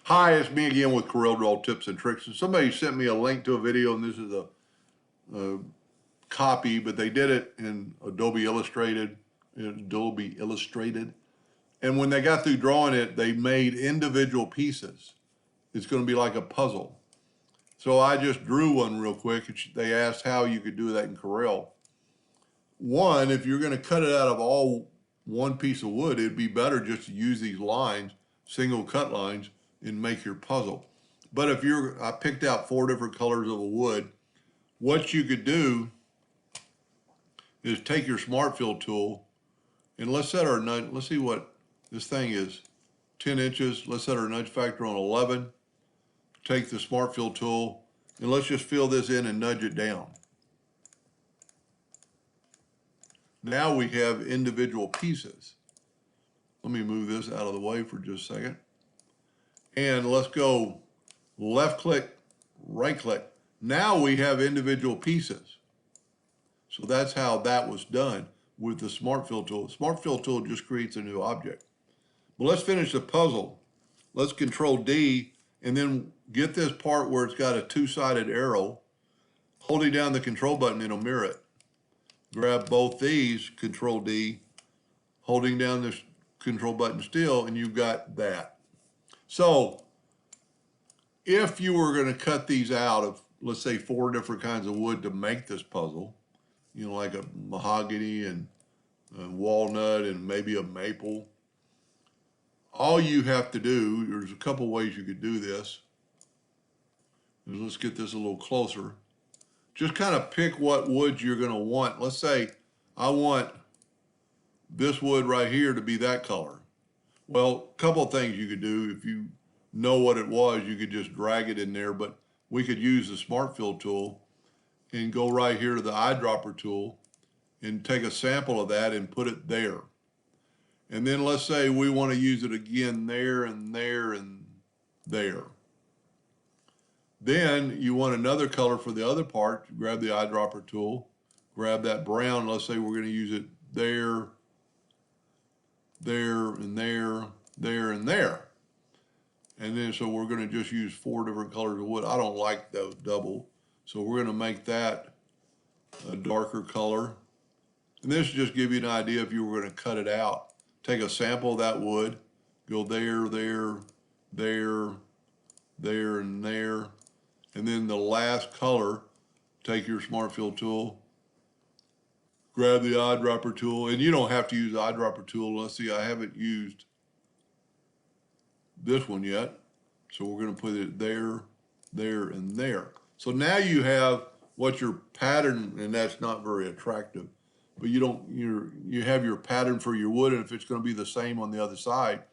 Hi, it's me again with Corel Draw Tips and Tricks. And somebody sent me a link to a video, and this is a copy, but they did it in Adobe Illustrated. And when they got through drawing it, they made individual pieces. It's going to be like a puzzle. So I just drew one real quick. They asked how you could do that in Corel. One, if you're going to cut it out of all one piece of wood, it'd be better just to use these lines, single cut lines, and make your puzzle. But if I picked out 4 different colors of a wood. What you could do is take your Smart Fill tool, and let's set our nudge. Let's see what this thing is. 10 inches. Let's set our nudge factor on 11. Take the Smart Fill tool, and let's just fill this in and nudge it down. Now we have individual pieces. Let me move this out of the way for just a second. And let's go left click, right click. Now we have individual pieces. So that's how that was done with the Smart Fill tool. The Smart Fill tool just creates a new object. Well, let's finish the puzzle. Let's Control D and then get this part where it's got a 2-sided arrow. Holding down the control button, it'll mirror it. Grab both these, Control D, holding down this control button still, and you've got that. So if you were going to cut these out of, let's say, 4 different kinds of wood to make this puzzle, you know, like a mahogany and a walnut and maybe a maple, all you have to do, there's a couple ways you could do this. Let's get this a little closer. Just kind of pick what wood you're going to want. Let's say I want this wood right here to be that color. Well, a couple of things you could do. If you know what it was, you could just drag it in there, but we could use the Smart Fill tool and go right here to the eyedropper tool and take a sample of that and put it there. And then let's say we want to use it again there and there and there. Then you want another color for the other part. You grab the eyedropper tool, grab that brown. Let's say we're going to use it there, there, and there, there, and there. And then so we're going to just use 4 different colors of wood. I don't like those double. So we're going to make that a darker color. And this just give you an idea if you were going to cut it out. Take a sample of that wood, go there, there, there, there, and there. And then the last color, take your Smart Fill tool, grab the eyedropper tool, and you don't have to use the eyedropper tool. Let's see, I haven't used this one yet. So we're going to put it there, there, and there. So now you have what your pattern, and that's not very attractive, but you have your pattern for your wood, and if it's going to be the same on the other side.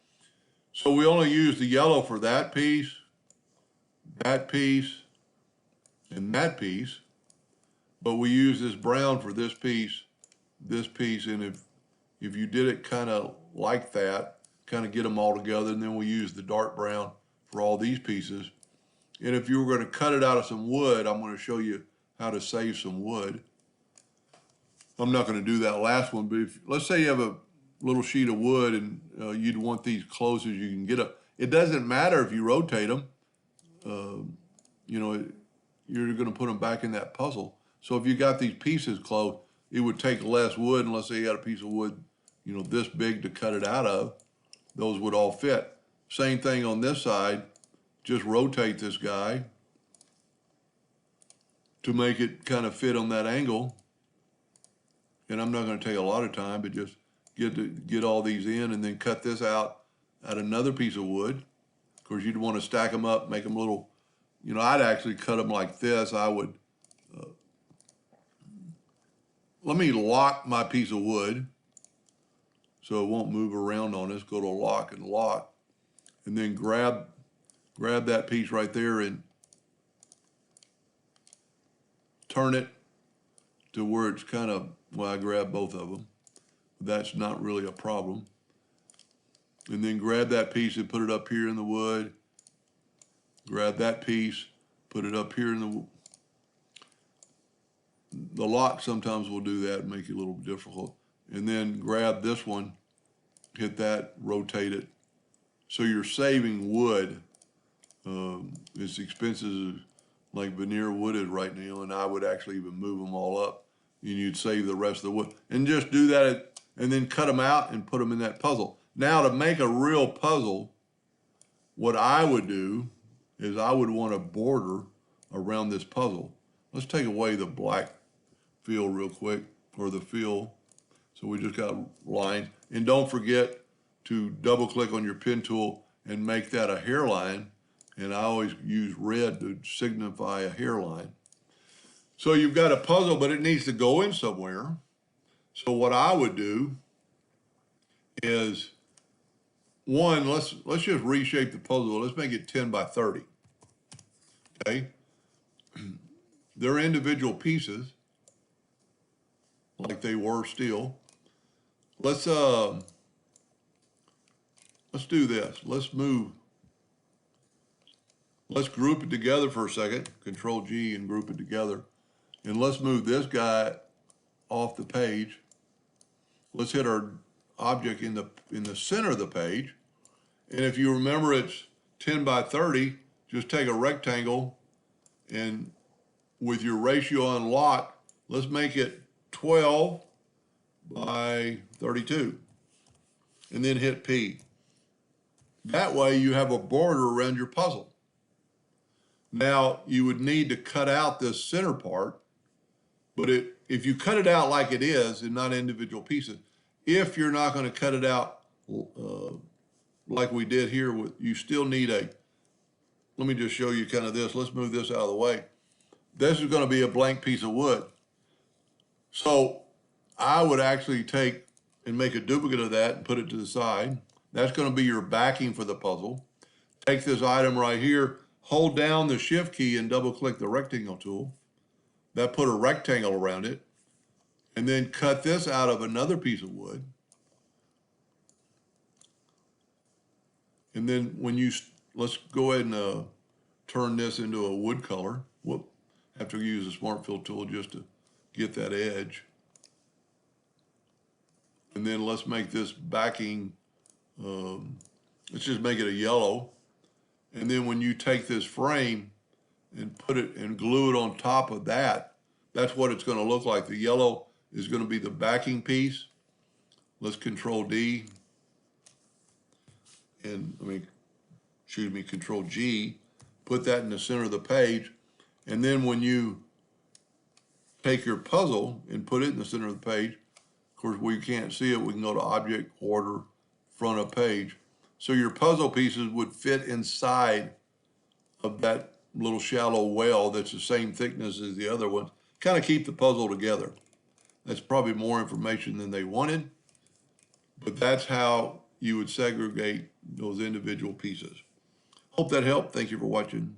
So we only use the yellow for that piece, and that piece, but we use this brown for this piece, and if you did it kind of like that, kind of get them all together, and then we use the dark brown for all these pieces. And if you were going to cut it out of some wood, I'm going to show you how to save some wood. I'm not going to do that last one, but let's say you have a little sheet of wood and you'd want these close as you can get them. It doesn't matter if you rotate them. You know, you're going to put them back in that puzzle. So if you got these pieces close, it would take less wood. And let's say you got a piece of wood, you know, this big to cut it out of, those would all fit. Same thing on this side. Just rotate this guy to make it kind of fit on that angle. And I'm not going to take a lot of time, but just get all these in and then cut this out at another piece of wood. Of course, you'd want to stack them up, make them a little, you know, I'd actually cut them like this. I would, let me lock my piece of wood so it won't move around on us. Go to lock and lock, and then grab that piece right there and turn it to where it's kind of, well, I grab both of them. That's not really a problem. And then grab that piece and put it up here in the wood. Grab that piece, put it up here in the lock sometimes will do that and make it a little difficult. And then grab this one, hit that, rotate it. So you're saving wood Its expenses like veneer wooded right now, and I would actually even move them all up, and you'd save the rest of the wood. And just do that, and then cut them out and put them in that puzzle. Now, to make a real puzzle, what I would do is I would want a border around this puzzle. Let's take away the black fill real quick, or the fill. So we just got lines. And don't forget to double click on your pen tool and make that a hairline. And I always use red to signify a hairline. So you've got a puzzle, but it needs to go in somewhere. So what I would do is, one, let's just reshape the puzzle. Let's make it 10 by 30. Okay? They're individual pieces, like they were still. Let's do this. Let's group it together for a second. Control G and group it together. And let's move this guy off the page. Let's hit our object in the center of the page. And if you remember it's 10 by 30, just take a rectangle and with your ratio unlocked, let's make it 12 by 32. And then hit P. That way you have a border around your puzzle. Now you would need to cut out this center part, but if you cut it out like it is and not individual pieces, if you're not going to cut it out like we did here, you still need let me just show you kind of this. Let's move this out of the way. This is going to be a blank piece of wood. So I would actually take and make a duplicate of that and put it to the side. That's going to be your backing for the puzzle. Take this item right here, hold down the shift key and double click the rectangle tool. That put a rectangle around it. And then cut this out of another piece of wood. And then let's go ahead and turn this into a wood color. Whoop, have to use the Smart Fill tool just to get that edge. And then let's make this backing, let's just make it a yellow. And then when you take this frame and put it and glue it on top of that, that's what it's going to look like. The yellow is going to be the backing piece. Let's Control D. And Control G. Put that in the center of the page. And then when you take your puzzle and put it in the center of the page, of course, we can't see it. We can go to Object, Order, Front of Page. So your puzzle pieces would fit inside of that little shallow well that's the same thickness as the other ones. Kind of keep the puzzle together. That's probably more information than they wanted, but that's how you would segregate those individual pieces. Hope that helped. Thank you for watching.